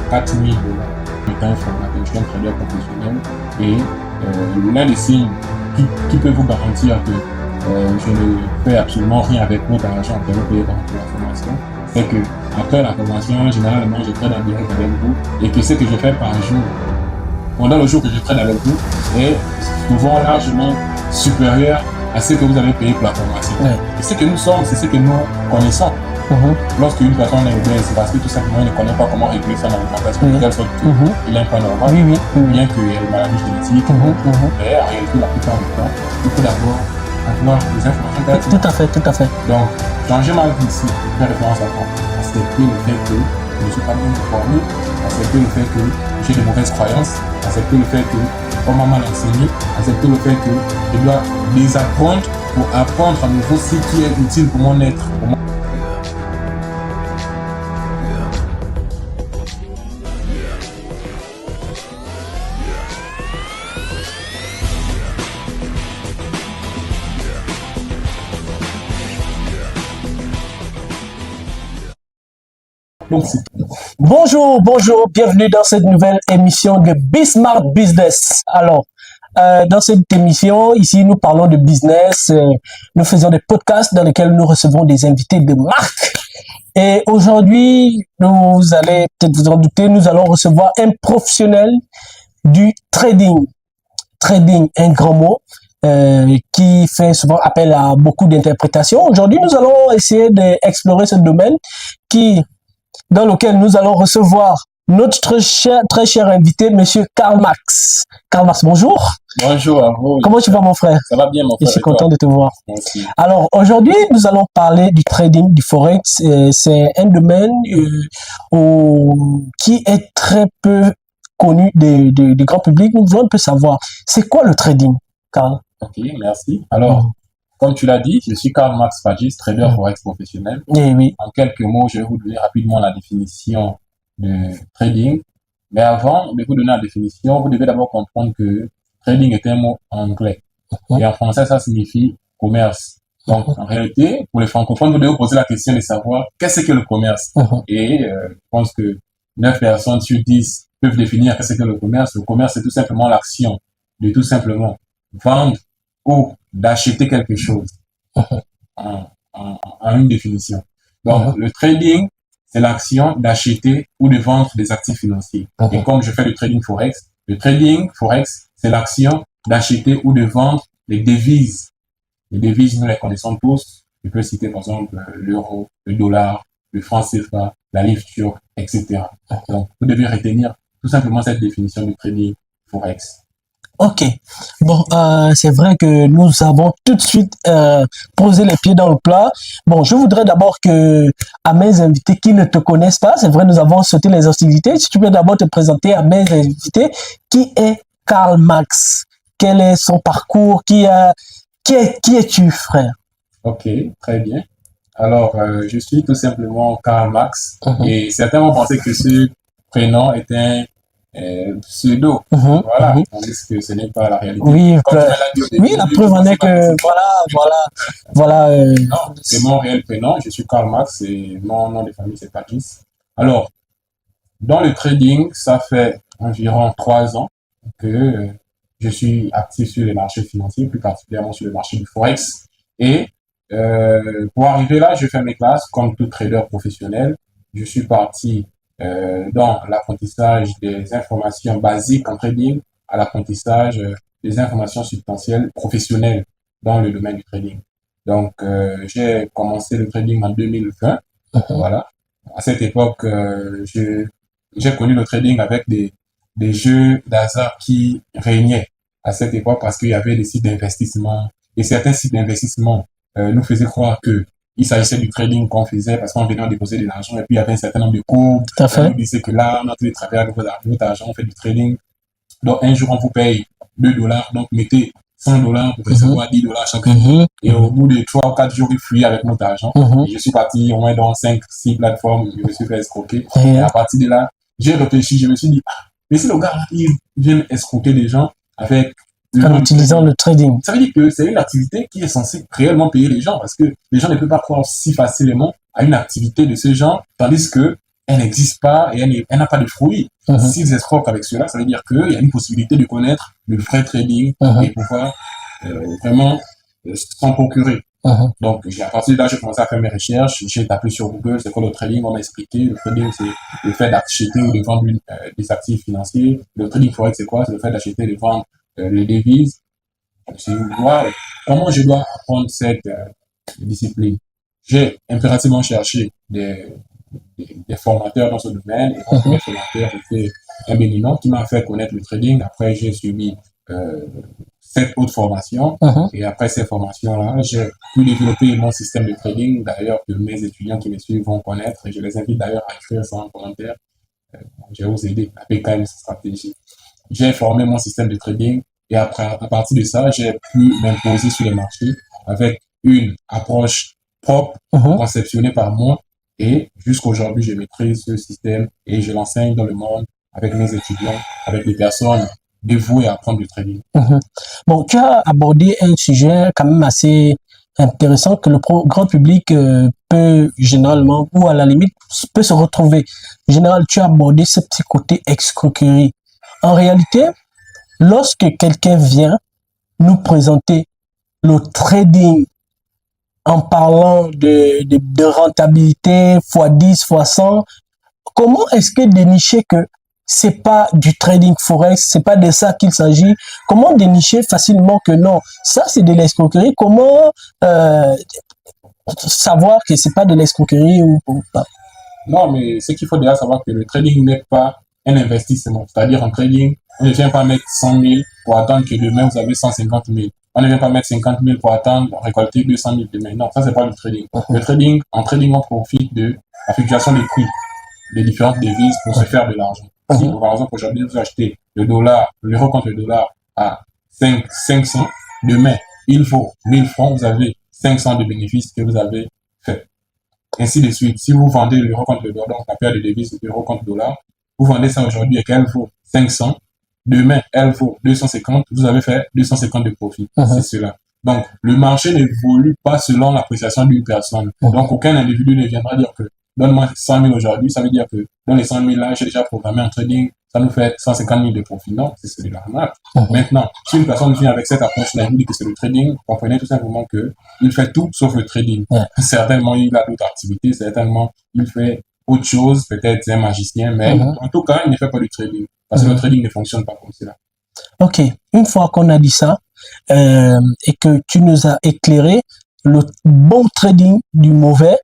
4 000 dollars. Étant un formateur, je suis un trader professionnel et l'un des signes qui peut vous garantir que je ne fais absolument rien avec votre argent que vous payez dans la formation, c'est que après la formation, généralement, je trade en direct avec vous et que ce que je fais par jour, pendant le jour que je trade avec vous, est souvent largement supérieur à ce que vous avez payé pour la formation. Ouais. Et ce que nous sommes, c'est ce que nous connaissons. Lorsqu'une personne est obèse, c'est parce que tout simplement il ne connaît pas comment réguler son alimentation, de telle sorte qu'il a un poids normal, bien qu'il y ait une maladie génétique. Mais en réalité, la plupart du temps, il faut d'abord avoir des informations pertinentes. Tout à fait. Donc, changer ma vie ici, faire référence à quoi? Accepter le fait que je ne suis pas bien formé, accepter le fait que j'ai de mauvaises croyances, accepter le fait que on m'a mal enseigné, accepter le fait que je dois désapprendre pour apprendre à nouveau ce qui est utile pour mon être. Bonjour, bienvenue dans cette nouvelle émission de Bismart Business. Alors, dans cette émission, ici, nous parlons de business, nous faisons des podcasts dans lesquels nous recevons des invités de marque. Et aujourd'hui, vous allez peut-être vous en douter, nous allons recevoir un professionnel du trading. Trading, un grand mot. Qui fait souvent appel à beaucoup d'interprétations. Aujourd'hui, nous allons essayer d'explorer ce domaine dans lequel nous allons recevoir notre très cher invité, monsieur Karl Marx. Karl Marx, bonjour. Bonjour à vous. Comment tu vas, mon frère? Ça va bien, mon frère. Je suis content de te voir. Merci. Alors, aujourd'hui, nous allons parler du trading, du forex. C'est un domaine qui est très peu connu du grand public. Nous voulons un peu savoir, c'est quoi le trading, Karl? Ok, merci. Alors, comme tu l'as dit, je suis Karl Marx Pagis, trader forex professionnel. Oui. En quelques mots, je vais vous donner rapidement la définition de trading. Mais avant de vous donner la définition, vous devez d'abord comprendre que trading est un mot anglais. Et en français, ça signifie commerce. Donc, en réalité, pour les francophones, vous devez vous poser la question de savoir qu'est-ce que le commerce. Et je pense que 9 personnes sur 10 peuvent définir qu'est-ce que le commerce. Le commerce, c'est tout simplement l'action de tout simplement vendre ou d'acheter quelque chose en une définition. Donc, le trading, c'est l'action d'acheter ou de vendre des actifs financiers. Et comme je fais le trading forex, c'est l'action d'acheter ou de vendre les devises. Les devises, nous les connaissons tous. Je peux citer par exemple l'euro, le dollar, le franc CFA, la livre turque, etc. Donc, vous devez retenir tout simplement cette définition du trading forex. Ok. Bon, c'est vrai que nous avons tout de suite posé les pieds dans le plat. Bon, je voudrais d'abord à mes invités qui ne te connaissent pas, c'est vrai, nous avons sauté les hostilités. Si tu peux d'abord te présenter à mes invités, qui est Karl Marx? Quel est son parcours? Qui es-tu, frère? Ok, très bien. Alors, je suis tout simplement Karl Marx et certains vont penser que ce prénom est un pseudo. Voilà, tandis que ce n'est pas la réalité. Oui, la preuve en est que voilà. Non, c'est mon réel prénom. Je suis Karl Marx et mon nom de famille c'est Pagis. Alors, dans le trading, ça fait environ 3 ans que je suis actif sur les marchés financiers, plus particulièrement sur le marché du forex. Et pour arriver là, je fais mes classes comme tout trader professionnel. Je suis parti dans l'apprentissage des informations basiques en trading à l'apprentissage des informations substantielles professionnelles dans le domaine du trading. Donc, j'ai commencé le trading en 2020. Voilà. À cette époque, j'ai connu le trading avec des jeux d'hasard qui régnaient à cette époque parce qu'il y avait des sites d'investissement et certains sites d'investissement nous faisaient croire que il s'agissait du trading qu'on faisait parce qu'on venait en déposer de l'argent et puis il y avait un certain nombre de courbes. On nous disait que là, on a tous les travers avec votre argent, on fait du trading. Donc, un jour, on vous paye $2, donc mettez $100 pour recevoir $10 chaque jour. Et au bout de 3 ou 4 jours, il fuit avec notre argent. Et je suis parti au moins dans 5-6 plateformes, je me suis fait escroquer. Et à partir de là, j'ai réfléchi, je me suis dit, mais si le gars, il vient escroquer des gens avec en utilisant le trading. Ça veut dire que c'est une activité qui est censée réellement payer les gens parce que les gens ne peuvent pas croire si facilement à une activité de ce genre, tandis que elle n'existe pas et elle n'a pas de fruits. S'ils escroquent avec cela, ça veut dire qu'il y a une possibilité de connaître le vrai trading et pouvoir vraiment s'en procurer. Donc, à partir de là, j'ai commencé à faire mes recherches. J'ai tapé sur Google, c'est quoi le trading? On m'a expliqué. Le trading, c'est le fait d'acheter ou de vendre des actifs financiers. Le trading forex, c'est quoi? C'est le fait d'acheter et de vendre les devises. Je me suis dit, wow, comment je dois apprendre cette discipline? J'ai impérativement cherché des formateurs dans ce domaine. Et mon premier formateur était un Béninois qui m'a fait connaître le trading. Après, j'ai suivi euh, cette autre formation. Et après ces formations-là, j'ai pu développer mon système de trading. D'ailleurs, que mes étudiants qui me suivent vont connaître. Et je les invite d'ailleurs à écrire ça en commentaire. Je vais vous aider à PKM stratégie. J'ai formé mon système de trading. Et après, à partir de ça, j'ai pu m'imposer sur les marchés avec une approche propre, conceptionnée par moi. Et jusqu'à aujourd'hui, je maîtrise ce système et je l'enseigne dans le monde avec mes étudiants, avec des personnes dévouées à apprendre le trading. Bon, tu as abordé un sujet quand même assez intéressant que le grand public peut généralement, ou à la limite, peut se retrouver. En général, tu as abordé ce petit côté escroquerie. En réalité, lorsque quelqu'un vient nous présenter le trading en parlant de rentabilité x10, x100, comment est-ce que dénicher que c'est pas du trading forex, c'est pas de ça qu'il s'agit? Comment dénicher facilement que non, ça c'est de l'escroquerie? Comment savoir que c'est pas de l'escroquerie ou pas? Non, mais ce qu'il faut déjà savoir que le trading n'est pas un investissement. C'est-à-dire en trading, on ne vient pas mettre 100 000 pour attendre que demain vous avez 150 000. On ne vient pas mettre 50 000 pour attendre récolter 200 000 demain. Non, ça c'est pas le trading. Le trading, en trading, on profite de la fluctuation des prix des différentes devises pour se faire de l'argent. Si, par exemple, aujourd'hui, vous achetez l'euro contre le dollar à 500, demain, il faut 1000 francs, vous avez 500 de bénéfices que vous avez fait. Ainsi de suite. Si vous vendez l'euro contre le dollar, donc la paire de devises euro contre dollar, vous vendez ça aujourd'hui et qu'elle vaut 500, demain, elle vaut 250, vous avez fait 250 de profit. C'est cela. Donc, le marché n'évolue pas selon l'appréciation d'une personne. Donc, aucun individu ne viendra dire que donne-moi 100 000 aujourd'hui, ça veut dire que dans les 100 000 là, j'ai déjà programmé un trading, ça nous fait 150 000 de profit. Non, c'est de l'arnaque. Maintenant, si une personne vient avec cette approche-là, il dit que c'est le trading, comprenez tout simplement que il fait tout sauf le trading. Certainement, il a d'autres activités, certainement, il fait autre chose, peut-être un magicien, mais en tout cas, il ne fait pas du trading. Parce que le trading ne fonctionne pas comme cela. Ok, une fois qu'on a dit ça, et que tu nous as éclairé le bon trading du mauvais,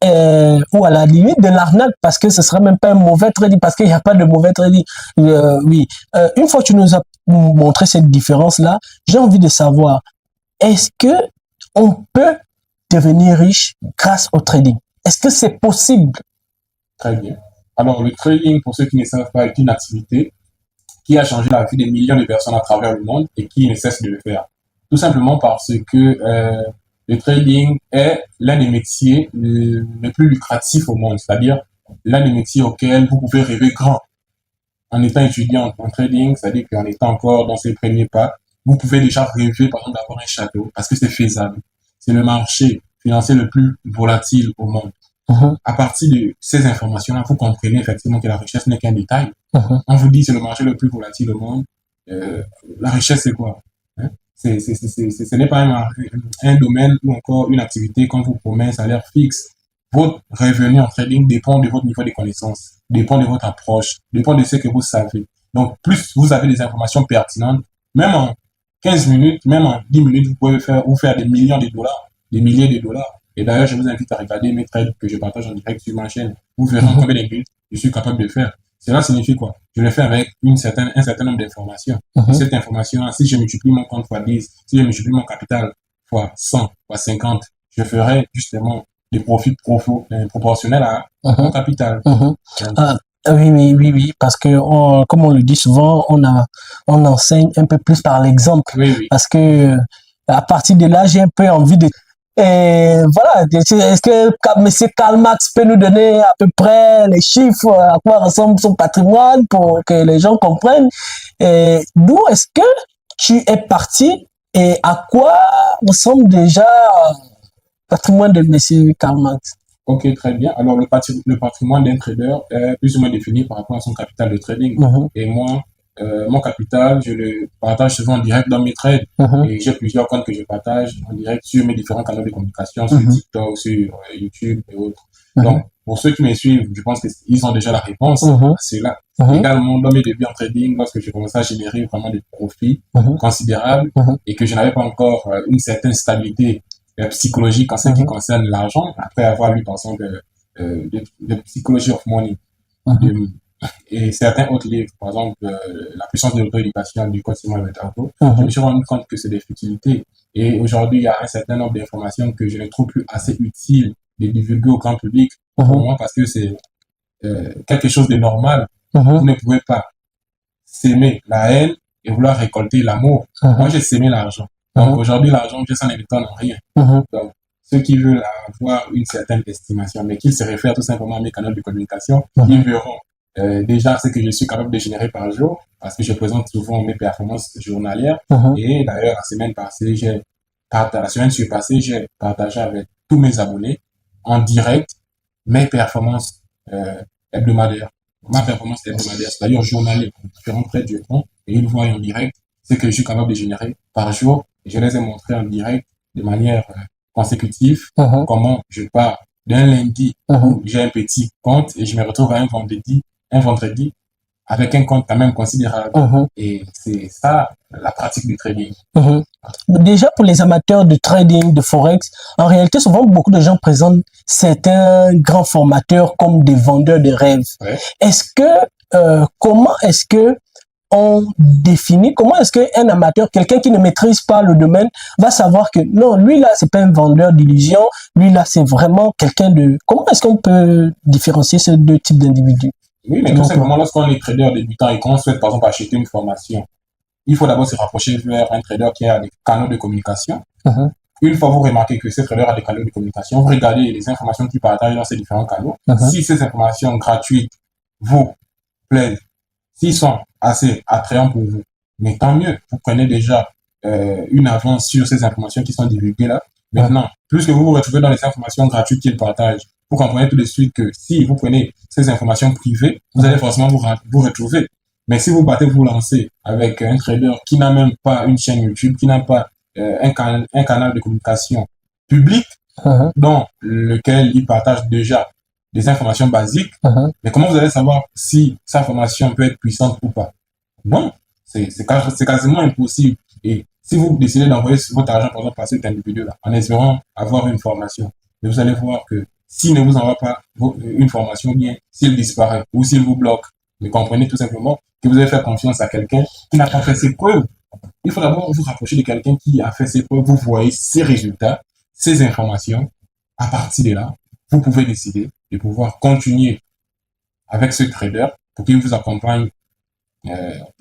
ou à la limite de l'arnaque, parce que ce serait même pas un mauvais trading, parce qu'il n'y a pas de mauvais trading. Oui, une fois que tu nous as montré cette différence-là, j'ai envie de savoir, est-ce que on peut devenir riche grâce au trading? Est-ce que c'est possible? Très bien. Alors, le trading, pour ceux qui ne savent pas, est une activité qui a changé la vie des millions de personnes à travers le monde et qui ne cesse de le faire. Tout simplement parce que le trading est l'un des métiers les plus lucratifs au monde, c'est-à-dire l'un des métiers auxquels vous pouvez rêver grand. En étant étudiant en trading, c'est-à-dire qu'en étant encore dans ses premiers pas, vous pouvez déjà rêver, par exemple, d'avoir un château parce que c'est faisable. C'est le marché financier le plus volatile au monde. À partir de ces informations-là, vous comprenez effectivement que la richesse n'est qu'un détail. On vous dit c'est le marché le plus volatile au monde. La richesse, c'est quoi? Hein? Ce n'est pas un domaine ou encore une activité qu'on vous promet un salaire fixe. Votre revenu en trading dépend de votre niveau de connaissance, dépend de votre approche, dépend de ce que vous savez. Donc, plus vous avez des informations pertinentes, même en 15 minutes, même en 10 minutes, vous pouvez vous faire des millions de dollars, des milliers de dollars. Et d'ailleurs, je vous invite à regarder mes trades que je partage en direct sur ma chaîne. Vous verrez en combien de minutes je suis capable de faire. Cela signifie quoi? Je le fais avec un certain nombre d'informations. Et cette information-là, si je multiplie mon compte x 10, si je multiplie mon capital x 100, x 50, je ferai justement des profits proportionnels à mon capital. Oui, parce que comme on le dit souvent, on enseigne un peu plus par l'exemple. Oui. Parce que à partir de là, j'ai un peu envie de... Et voilà, est-ce que M. Karl Marx peut nous donner à peu près les chiffres, à quoi ressemble son patrimoine pour que les gens comprennent? Et d'où est-ce que tu es parti et à quoi ressemble déjà le patrimoine de M. Karl Marx? Ok, très bien. Alors, le patrimoine d'un trader est plus ou moins défini par rapport à son capital de trading. Mhm, Et moi, mon capital, je le partage souvent en direct dans mes trades. mhm, Et j'ai plusieurs comptes que je partage en direct sur mes différents canaux de communication, sur mhm, TikTok, sur YouTube et autres. mhm, Donc, pour ceux qui me suivent, je pense qu'ils ont déjà la réponse mhm, à cela. mhm, Également, dans mes débuts en trading, lorsque j'ai commencé à générer vraiment des profits mhm, considérables mhm, et que je n'avais pas encore une certaine stabilité psychologique en ce qui mhm, concerne l'argent, après avoir lu par exemple de Psychology of Money mhm, de- et certains autres livres, par exemple La puissance de l'auto-éducation du coach Simon Betancourt, je mhm, me suis rendu compte que c'est des futilités. Et aujourd'hui, il y a un certain nombre d'informations que je ne trouve plus assez utiles de divulguer au grand public pour mhm, moi parce que c'est quelque chose de normal. mhm, Vous ne pouvez pas s'aimer la haine et vouloir récolter l'amour. Moi, mhm, j'ai s'aimé l'argent. Donc mhm, aujourd'hui, l'argent, ça ne m'étonne en rien. mhm, Donc, ceux qui veulent avoir une certaine estimation, mais qui se réfèrent tout simplement à mes canaux de communication, ils mhm, verront déjà ce que je suis capable de générer par jour, parce que je présente souvent mes performances journalières. mhm, Et d'ailleurs, la semaine surpassée, j'ai partagé avec tous mes abonnés en direct mes performances hebdomadaires. Ma performance hebdomadaire, c'est-à-dire journalier, différents traits du fond, et ils voient en direct ce que je suis capable de générer par jour. Et je les ai montrés en direct de manière consécutive mhm, comment je pars d'un lundi mhm, où j'ai un petit compte et je me retrouve à un vendredi avec un compte quand même considérable. mhm, Et c'est ça la pratique du trading. mhm. Déjà, pour les amateurs de trading, de forex, en réalité, souvent, beaucoup de gens présentent certains grands formateurs comme des vendeurs de rêves. Ouais. Est-ce que, comment est-ce que on définit, comment est-ce qu'un amateur, quelqu'un qui ne maîtrise pas le domaine, va savoir que non, lui là, c'est pas un vendeur d'illusions, lui là, c'est vraiment quelqu'un de... Comment est-ce qu'on peut différencier ces deux types d'individus, Oui, mais tout selon toi? simplement, lorsqu'on est trader débutant et qu'on souhaite, par exemple, acheter une formation, il faut d'abord se rapprocher vers un trader qui a des canaux de communication. Mhm, Une fois vous remarquez que ce trader a des canaux de communication, vous regardez les informations qu'il partage dans ces différents canaux. mhm, Si ces informations gratuites vous plaisent, s'ils sont assez attrayants pour vous, mais tant mieux, vous prenez déjà une avance sur ces informations qui sont divulguées là. mhm, Maintenant, plus que vous vous retrouvez dans les informations gratuites qu'il partage, vous comprenez tout de suite que si vous prenez ces informations privées, vous allez mhm, forcément vous retrouver. Mais si vous partez vous lancer avec un trader qui n'a même pas une chaîne YouTube, qui n'a pas un canal de communication public, mhm, dans lequel il partage déjà des informations basiques, mhm, mais comment vous allez savoir si sa formation peut être puissante ou pas? Non, c'est quasiment impossible. Et si vous décidez d'envoyer votre argent, par exemple, à cet individu-là, en espérant avoir une formation, mais vous allez voir que s'il ne vous envoie pas une formation, bien, s'il disparaît ou s'il vous bloque, vous comprenez tout simplement que vous allez faire confiance à quelqu'un qui n'a pas fait ses preuves. Il faut d'abord vous rapprocher de quelqu'un qui a fait ses preuves, vous voyez ses résultats, ses informations. À partir de là, vous pouvez décider de pouvoir continuer avec ce trader pour qu'il vous accompagne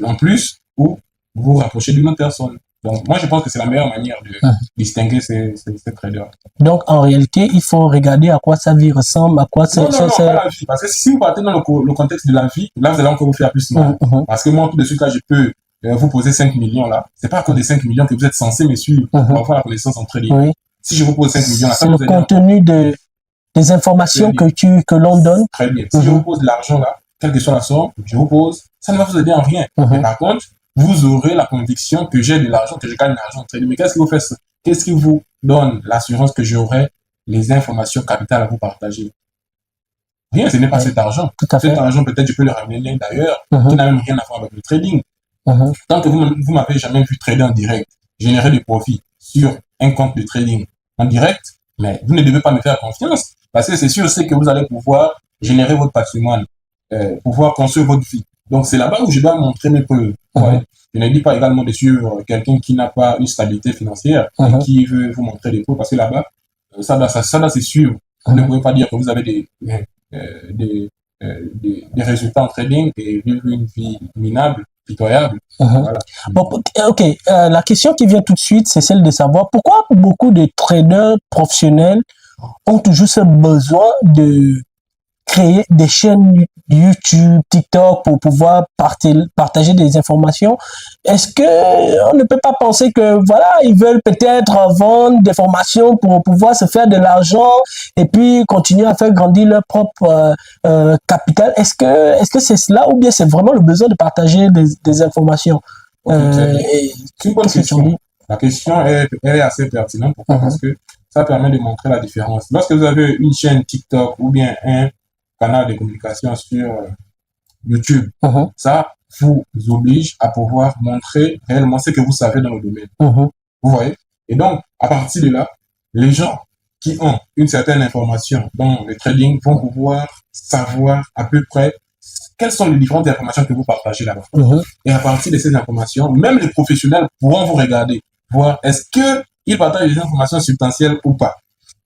en plus ou vous vous rapprocher d'une autre personne. Donc, moi, je pense que c'est la meilleure manière de mhm. distinguer ces traders. Donc, en réalité, il faut regarder à quoi sa vie ressemble, à quoi Non, non, non, pas la vie. Parce que si vous partez dans le contexte de la vie, là, vous allez encore vous faire plus mal. Mhm, mhm, Parce que moi, tout de suite, là, je peux vous poser 5 millions, là. C'est pas à cause des 5 millions que vous êtes censé me suivre pour mhm. avoir la connaissance en trading. Oui, Si je vous pose 5 millions, là, ça c'est le vous aide encore. contenu des Très informations bien. que l'on donne. Très bien. Si je vous Mhm, pose de l'argent, là, quelle que soit la somme, je vous pose, ça ne va vous aider en rien. Mais mhm, par contre, vous aurez la conviction que j'ai de l'argent, que je gagne de l'argent en trading. Mais qu'est-ce qui vous fait ça? Qu'est-ce qui vous donne l'assurance que j'aurai les informations capitales à vous partager? Rien, ce n'est pas oui, cet argent. tout à Cet fait. argent, peut-être, je peux le ramener d'ailleurs, qui Mhm, n'a même rien à voir avec le trading. mhm, Tant que vous m'avez jamais vu trader en direct, générer des profits sur un compte de trading en direct, mais vous ne devez pas me faire confiance. Parce que c'est sûr, c'est que vous allez pouvoir générer votre patrimoine, pouvoir construire votre vie. Donc, c'est là-bas où je dois montrer mes preuves. mhm, Ouais. Je ne dis pas également de suivre quelqu'un qui n'a pas une stabilité financière et mhm, qui veut vous montrer des preuves, parce que là-bas, ça doit se suivre. Vous ne mhm. pouvez pas dire que vous avez des, des résultats en trading et vivre une vie minable, pitoyable. Mhm. Voilà. Bon, ok, la question qui vient tout de suite, c'est celle de savoir pourquoi beaucoup de traders professionnels ont toujours ce besoin créer des chaînes YouTube, TikTok pour pouvoir partager des informations. Est-ce que on ne peut pas penser que voilà, ils veulent peut-être vendre des formations pour pouvoir se faire de l'argent et puis continuer à faire grandir leur propre capital? Est-ce que c'est cela ou bien c'est vraiment le besoin de partager des informations? Ok, c'est une bonne Qu'est-ce que tu en question. dis? La question est assez pertinente. Pourquoi? Parce que ça permet de montrer la différence. Lorsque vous avez une chaîne TikTok ou bien un canal de communication sur YouTube, Mhm, ça vous oblige à pouvoir montrer réellement ce que vous savez dans le domaine. mhm, Vous voyez? Et donc, à partir de là, les gens qui ont une certaine information dans le trading vont pouvoir savoir à peu près quelles sont les différentes informations que vous partagez là-bas. mhm, Et à partir de ces informations, même les professionnels pourront vous regarder, voir est-ce qu'ils partagent des informations substantielles ou pas.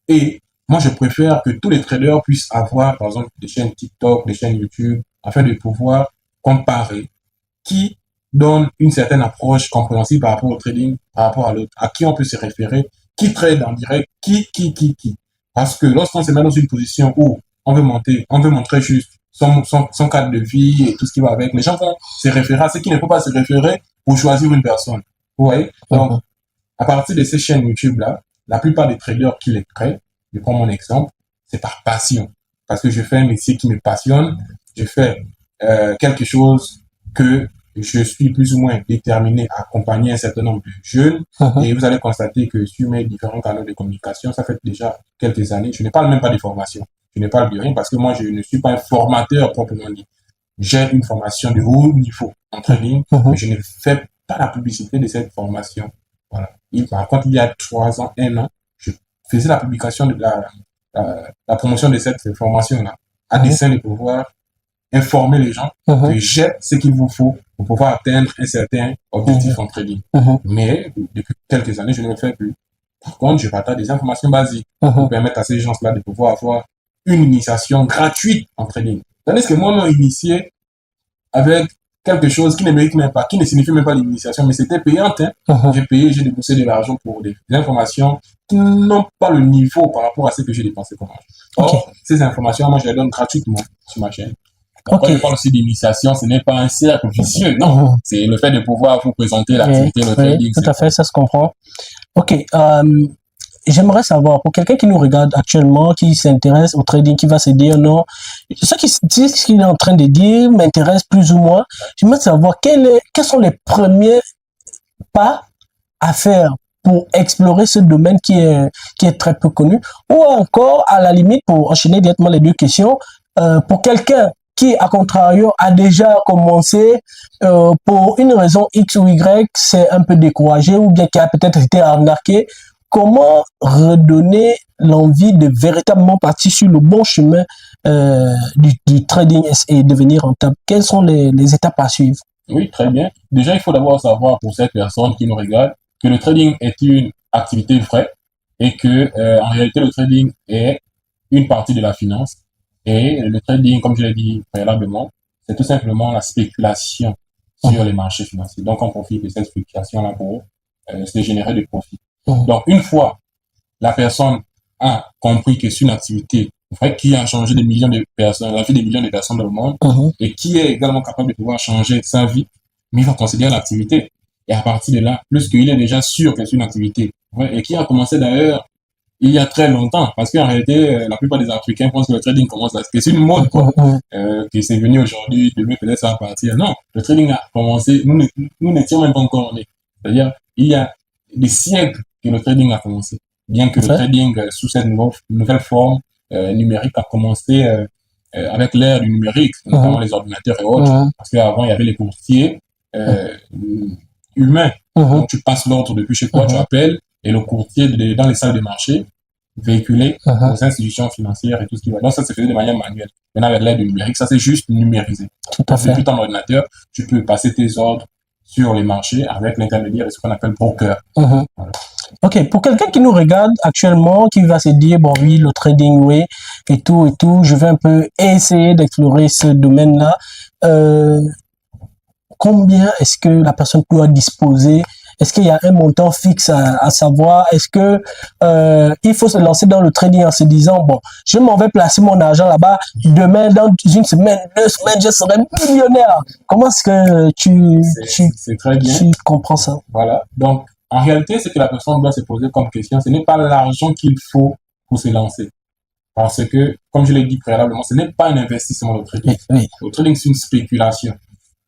Et moi, je préfère que tous les traders puissent avoir, par exemple, des chaînes TikTok, des chaînes YouTube, afin de pouvoir comparer qui donne une certaine approche compréhensible par rapport au trading, par rapport à l'autre, à qui on peut se référer, qui trade en direct, qui. Parce que lorsqu'on se met dans une position où on veut montrer juste son cadre de vie et tout ce qui va avec, les gens vont se référer à ce qui ne peut pas se référer pour choisir une personne. Vous voyez? Donc, mhm, à partir de ces chaînes YouTube-là, la plupart des traders qui les créent, je prends mon exemple, c'est par passion. Parce que je fais un métier qui me passionne, je fais quelque chose que je suis plus ou moins déterminé à accompagner un certain nombre de jeunes. mhm. Et vous allez constater que sur mes différents canaux de communication, ça fait déjà quelques années, je ne parle même pas de formation. Je ne parle de rien parce que moi, je ne suis pas un formateur proprement dit. J'ai une formation de haut niveau en trading, mais je ne fais pas la publicité de cette formation. Voilà. Et par contre, il y a 3 ans, 1 an, je faisais la publication de la promotion de cette formation-là, à dessein de pouvoir informer les gens que j'ai ce qu'il vous faut pour pouvoir atteindre un certain objectif en trading. Mais depuis quelques années, je ne le fais plus. Par contre, je partage des informations basiques pour permettre à ces gens-là de pouvoir avoir une initiation gratuite en trading. Tandis que moi, m'ont initié avec quelque chose qui ne mérite même pas, qui ne signifie même pas l'initiation, mais c'était payant. Hein. J'ai payé, j'ai déboursé de l'argent pour des informations qui n'ont pas le niveau par rapport à ce que j'ai dépensé comme argent. Or, ces informations, moi, je les donne gratuitement sur ma chaîne. Quand je parle aussi d'initiation, ce n'est pas un cercle vicieux, non. C'est le fait de pouvoir vous présenter l'activité, le trading. Tout à fait, ça se comprend. Ok, j'aimerais savoir, pour quelqu'un qui nous regarde actuellement, qui s'intéresse au trading, qui va se dire non, ce qu'il est en train de dire m'intéresse plus ou moins, j'aimerais savoir quels sont les premiers pas à faire pour explorer ce domaine qui est très peu connu, ou encore, à la limite, pour enchaîner directement les deux questions, pour quelqu'un qui, à contrario, a déjà commencé pour une raison X ou Y, c'est un peu découragé ou bien qui a peut-être été arnaqué, comment redonner l'envie de véritablement partir sur le bon chemin du trading et devenir rentable? Quelles sont les étapes à suivre? Oui, très bien. Déjà, il faut d'abord savoir pour cette personne qui nous regarde que le trading est une activité vraie et que en réalité, le trading est une partie de la finance. Et le trading, comme je l'ai dit préalablement, c'est tout simplement la spéculation sur les marchés financiers. Donc, on profite de cette spéculation-là pour se générer des profits. Donc, une fois la personne a compris que c'est une activité qui a changé des millions de personnes, la vie des millions de personnes dans le monde, et qui est également capable de pouvoir changer sa vie, mais il va considérer l'activité. Et à partir de là, plus qu'il est déjà sûr que c'est une activité, et qui a commencé d'ailleurs il y a très longtemps, parce qu'en réalité, la plupart des Africains pensent que le trading commence à... que c'est une mode, quoi, que c'est venu aujourd'hui, demain peut-être ça va partir. Non, le trading a commencé, nous n'étions même pas encore nés. C'est-à-dire, il y a des siècles que le trading a commencé. Bien que le trading, sous cette nouvelle forme numérique, a commencé avec l'ère du numérique, notamment les ordinateurs et autres, parce qu'avant, il y avait les courtiers humains. Donc, tu passes l'ordre depuis chez toi, tu appelles, et le courtier dans les salles de marché véhiculé aux institutions financières et tout ce qui va. Donc ça se faisait de manière manuelle. Maintenant avec l'aide du numérique, ça c'est juste numérisé. Tout à fait. Depuis ton ordinateur, tu peux passer tes ordres sur les marchés avec l'intermédiaire de ce qu'on appelle broker. Voilà. Ok, pour quelqu'un qui nous regarde actuellement, qui va se dire, bon oui, le trading, oui, et tout, je vais un peu essayer d'explorer ce domaine-là, combien est-ce que la personne doit disposer Est-ce qu'il y a un montant fixe à savoir? Est-ce que il faut se lancer dans le trading en se disant, bon, je m'en vais placer mon argent là-bas, demain, dans une semaine, 2 semaines, je serai millionnaire. Comment est-ce que C'est très bien. tu comprends ça? Voilà. Donc, en réalité, ce que la personne doit se poser comme question, ce n'est pas l'argent qu'il faut pour se lancer. Parce que, comme je l'ai dit préalablement, ce n'est pas un investissement le trading. Oui. Le trading, c'est une spéculation.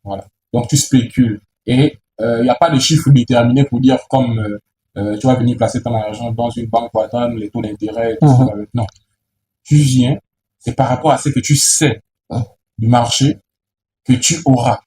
Voilà. Donc, tu spécules. Et il n'y a pas de chiffre déterminé pour dire comme tu vas venir placer ton argent dans une banque pour attendre les taux d'intérêt et tout ça. Non. Tu viens, c'est par rapport à ce que tu sais du marché que tu auras.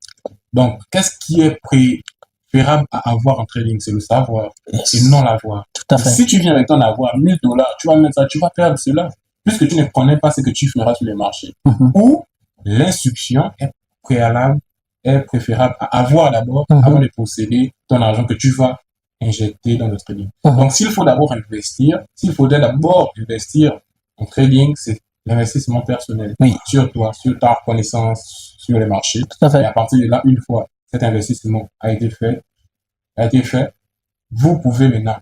Donc, qu'est-ce qui est préférable à avoir en trading? C'est le savoir et non l'avoir. Tout à fait. Si tu viens avec ton avoir, $1000, tu vas mettre ça, tu vas perdre cela, puisque tu ne connais pas ce que tu feras sur les marchés. Ou l'instruction est préalable, est préférable à avoir d'abord avant de posséder ton argent que tu vas injecter dans le trading. Donc, s'il faut d'abord investir, s'il faudrait d'abord investir en trading, c'est l'investissement personnel sur toi, sur ta connaissance sur les marchés. Tout à fait. Et à partir de là, une fois cet investissement a été fait, vous pouvez maintenant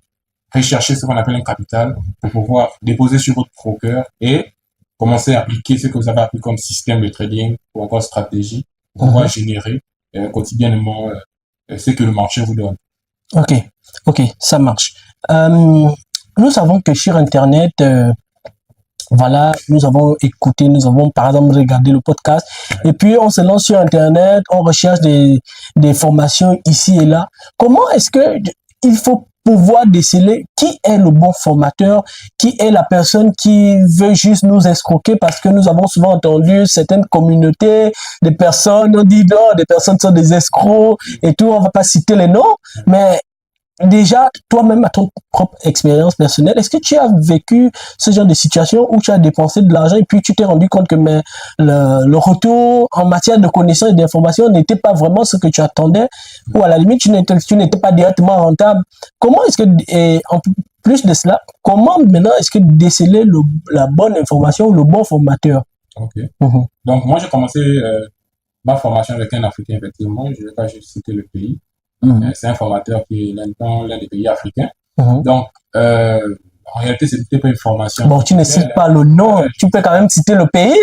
rechercher ce qu'on appelle un capital pour pouvoir déposer sur votre broker et commencer à appliquer ce que vous avez appris comme système de trading ou encore stratégie pour pouvoir générer quotidiennement ce que le marché vous donne. Ok, ça marche. Nous savons que sur Internet, voilà, nous avons écouté, nous avons par exemple regardé le podcast et puis on se lance sur Internet, on recherche des formations ici et là. Comment est-ce que il faut pouvoir déceler qui est le bon formateur, qui est la personne qui veut juste nous escroquer, parce que nous avons souvent entendu certaines communautés, des personnes, on dit non, des personnes sont des escrocs et tout, on va pas citer les noms, mais déjà, toi-même, à ton propre expérience personnelle, est-ce que tu as vécu ce genre de situation où tu as dépensé de l'argent et puis tu t'es rendu compte que le retour en matière de connaissances et d'informations n'était pas vraiment ce que tu attendais, ou à la limite, tu n'étais pas directement rentable? Comment est-ce que, et en plus de cela, comment maintenant est-ce que déceler la bonne information ou le bon formateur? Ok. Donc, moi, j'ai commencé ma formation avec un Africain, effectivement. Je ne vais pas juste citer le pays. C'est un formateur qui est dans l'un des pays africains. Donc, en réalité, c'était pas une formation. Bon, tu ne cites pas le nom, tu peux quand même citer le pays.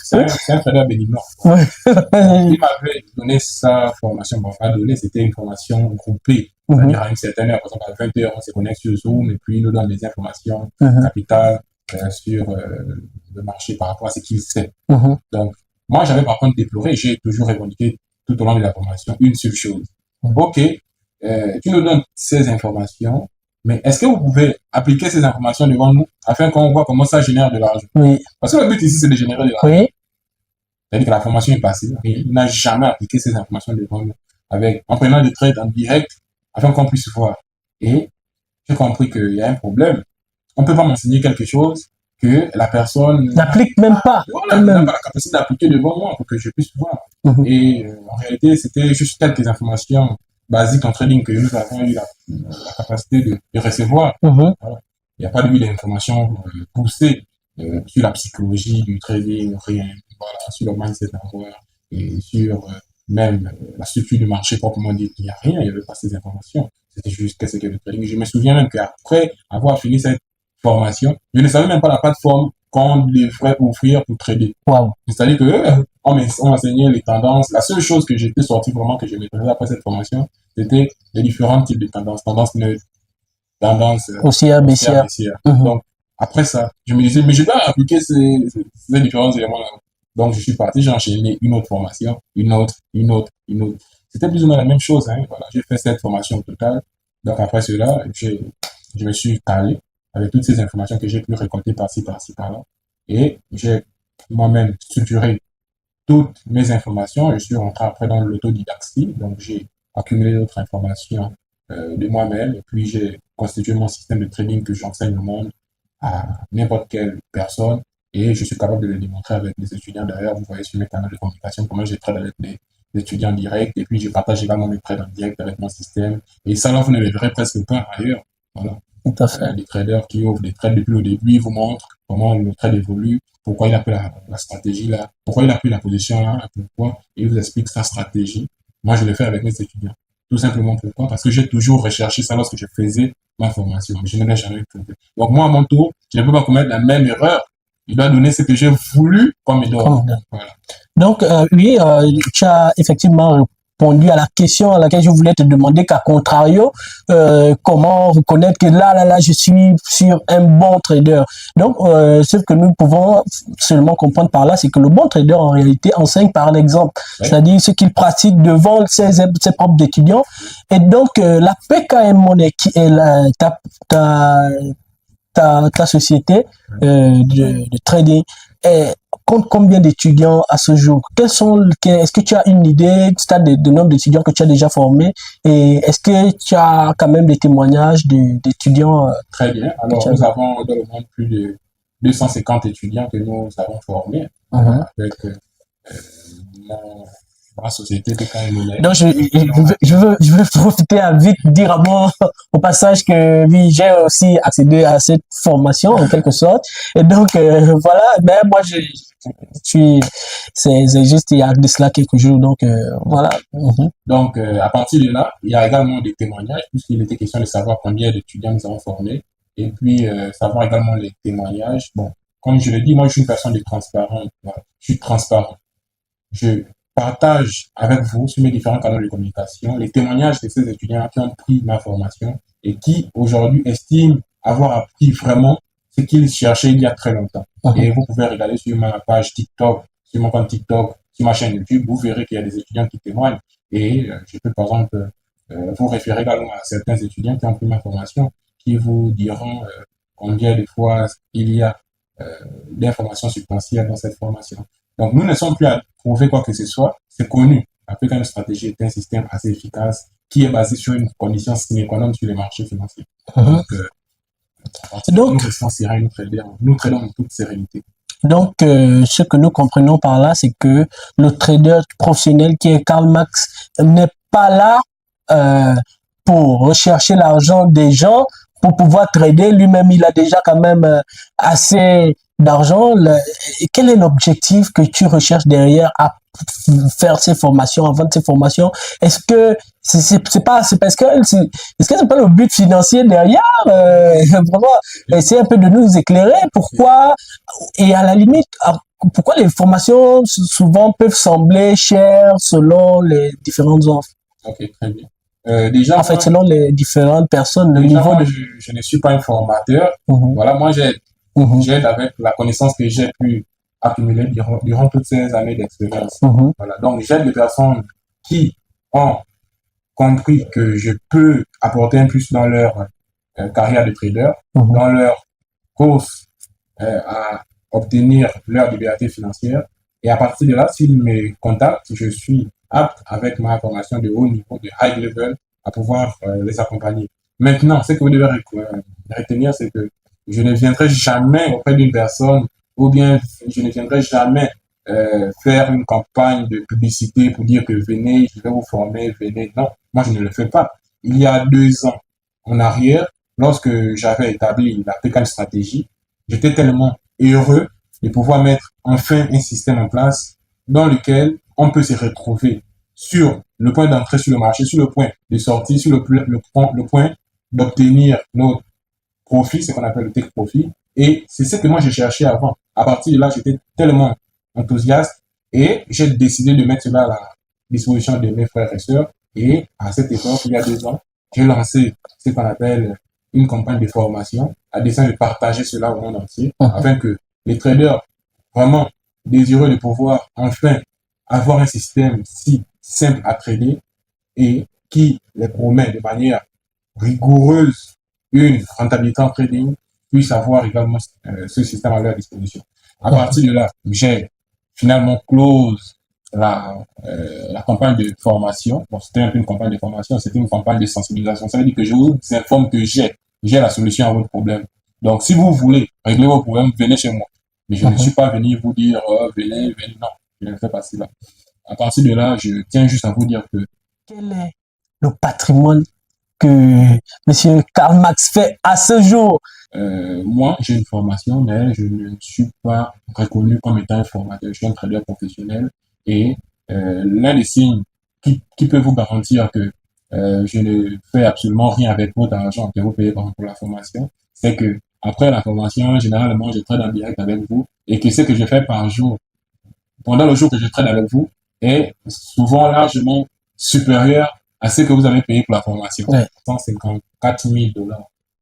C'est un trader béninois. Il m'avait donné sa formation. Bon, pas donné, c'était une formation groupée. C'est-à-dire à une certaine heure, par exemple, à 20h, on se connecte sur Zoom et puis il nous donne des informations capitales sur le marché par rapport à ce qu'il sait. Donc, moi, j'avais par contre déploré, j'ai toujours revendiqué tout au long de la formation une seule chose. Ok, tu nous donnes ces informations, mais est-ce que vous pouvez appliquer ces informations devant nous afin qu'on voit comment ça génère de l'argent? Parce que le but ici, c'est de générer de l'argent. C'est-à-dire que la formation est passée, il n'a jamais appliqué ces informations devant nous en prenant des trades en direct afin qu'on puisse voir. Et j'ai compris qu'il y a un problème. On ne peut pas m'enseigner quelque chose que la personne n'applique même pas. Elle n'a pas la capacité d'appliquer devant moi pour que je puisse voir. Et en réalité, c'était juste quelques informations basiques en trading que nous avons eu la capacité de recevoir. Voilà. Il n'y a pas eu d'informations poussées sur la psychologie du trading, rien. Voilà, sur le mindset d'avoir et sur même la structure du marché proprement dit. Il n'y a rien, il n'y avait pas ces informations. C'était juste qu'est-ce que le trading. Je me souviens même qu'après avoir fini cette formation, je ne savais même pas la plateforme qu'on devrait ouvrir pour trader. C'est-à-dire que on m'enseignait les tendances. La seule chose que j'étais sorti vraiment, que je maîtrisais après cette formation, c'était les différents types de tendances. Tendance neutre, tendance haussière, baissière. Donc, après ça, je me disais, mais je dois appliquer ces différents éléments-là. Donc, je suis parti, j'ai enchaîné une autre formation, une autre. C'était plus ou moins la même chose. Voilà, j'ai fait cette formation totale. Donc, après cela, je me suis calé avec toutes ces informations que j'ai pu récolter par-ci, par-là. Et j'ai moi-même structuré toutes mes informations. Je suis rentré après dans l'autodidactie. Donc, j'ai accumulé d'autres informations de moi-même. Et puis, j'ai constitué mon système de trading que j'enseigne au monde à n'importe quelle personne. Et je suis capable de le démontrer avec les étudiants. D'ailleurs, vous voyez sur mes canaux de communication comment je trade avec les étudiants directs. Et puis, je partage également mes trades en direct avec mon système. Et ça, là, vous ne le verrez presque pas ailleurs. Voilà. Tout à fait. Les traders qui ouvrent des trades depuis le début, ils vous montrent comment le trade évolue, pourquoi il a pris la stratégie là, pourquoi il a pris la position là, pourquoi, et ils vous expliquent sa stratégie. Moi, je le fais avec mes étudiants. Tout simplement pourquoi? Parce que j'ai toujours recherché ça lorsque je faisais ma formation. Mais je ne l'ai jamais trouvé. Donc, moi, à mon tour, je ne peux pas commettre la même erreur. Je dois donner ce que j'ai voulu comme idole. Voilà. Donc, oui, tu as effectivement répondu à la question à laquelle je voulais te demander qu'à contrario, comment reconnaître que là, je suis sur un bon trader. Donc, ce que nous pouvons seulement comprendre par là, c'est que le bon trader, en réalité, enseigne par l'exemple. Oui. C'est-à-dire ce qu'il pratique devant ses propres étudiants. Et donc, la PKM Monnaie, qui est ta société de trading, compte combien d'étudiants à ce jour? Est-ce que tu as une idée du nombre d'étudiants que tu as déjà formés? Et est-ce que tu as quand même des témoignages d'étudiants? Très bien. Alors, nous avons dans le monde plus de 250 étudiants que nous avons formés avec ma société PKM Monnaie. Donc, je veux profiter à vite dire à moi, au passage que oui, j'ai aussi accédé à cette formation en quelque sorte. Et donc, voilà, mais moi, c'est juste il y a de cela quelques jours, donc voilà. Donc, à partir de là, il y a également des témoignages, puisqu'il était question de savoir combien d'étudiants nous avons formés, et puis savoir également les témoignages. Bon, comme je l'ai dit, moi, je suis une personne de transparente. Voilà. Je suis transparent. Je partage avec vous sur mes différents canaux de communication les témoignages de ces étudiants qui ont pris ma formation et qui aujourd'hui estiment avoir appris vraiment ce qu'ils cherchaient il y a très longtemps. Et vous pouvez regarder sur ma page TikTok, sur mon compte TikTok, sur ma chaîne YouTube, vous verrez qu'il y a des étudiants qui témoignent. Et je peux par exemple vous référer également à certains étudiants qui ont pris ma formation, qui vous diront combien de fois il y a d'informations substantielles dans cette formation. Donc, nous ne sommes plus à prouver quoi que ce soit. C'est connu. La PKM Stratégie est un système assez efficace qui est basé sur une condition sine qua non sur les marchés financiers. Donc, nous restons sereins, nous tradons en toute sérénité. Donc, ce que nous comprenons par là, c'est que le trader professionnel qui est Karl Marx n'est pas là pour rechercher l'argent des gens, pour pouvoir trader. Lui-même, il a déjà quand même assez d'argent. Quel est l'objectif que tu recherches derrière à faire ces formations, à vendre ces formations? Est-ce que c'est pas, est-ce que c'est pas le but financier derrière? Vraiment, essayer un peu de nous éclairer. Pourquoi? Et à la limite, pourquoi les formations souvent peuvent sembler chères selon les différentes offres? Ok, très bien. Déjà, en fait, selon les différentes personnes, le déjà, niveau moi, de... je ne suis pas un formateur. Voilà, moi, j'aide avec la connaissance que j'ai pu accumuler durant toutes ces années d'expérience. Voilà, donc, j'aide les personnes qui ont compris que je peux apporter un plus dans leur carrière de trader, dans leur course à obtenir leur liberté financière. Et à partir de là, s'ils me contactent, je suis apte avec ma formation de haut niveau, de high level, à pouvoir les accompagner. Maintenant, ce que vous devez retenir, c'est que je ne viendrai jamais auprès d'une personne ou bien je ne viendrai jamais faire une campagne de publicité pour dire que venez, je vais vous former, venez. Non, moi je ne le fais pas. Il y a 2 ans en arrière, lorsque j'avais établi la PKM Stratégie, j'étais tellement heureux de pouvoir mettre enfin un système en place dans lequel on peut se retrouver sur le point d'entrée sur le marché, sur le point de sortie, sur le point d'obtenir notre profit, ce qu'on appelle le take profit. Et c'est ce que moi j'ai cherché avant. À partir de là, j'étais tellement enthousiaste et j'ai décidé de mettre cela à la disposition de mes frères et sœurs. Et à cette époque, il y a 2 ans, j'ai lancé ce qu'on appelle une campagne de formation à dessein de partager cela au monde entier afin que les traders vraiment désireux de pouvoir enfin avoir un système si simple à trader et qui les promet de manière rigoureuse une rentabilité en trading puissent avoir également ce système à leur disposition. À partir de là, j'ai finalement close la campagne de formation. Bon, c'était un peu une campagne de formation, c'était une campagne de sensibilisation. Ça veut dire que je vous informe que j'ai la solution à votre problème. Donc, si vous voulez régler vos problèmes, venez chez moi. Mais je ne suis pas venu vous dire, oh, venez, non, je ne fais pas cela. À partir de là, je tiens juste à vous dire que... Quel est le patrimoine que Monsieur Karl Marx fait à ce jour? Moi, j'ai une formation, mais je ne suis pas reconnu comme étant un formateur. Je suis un trader professionnel et l'un des signes qui peut vous garantir que je ne fais absolument rien avec votre argent que vous payez par exemple pour la formation, c'est que après la formation, généralement, je trade en direct avec vous et que ce que je fais par jour, pendant le jour que je trade avec vous, est souvent largement supérieur à ce que vous avez payé pour la formation. Ouais. 154 000 dollars.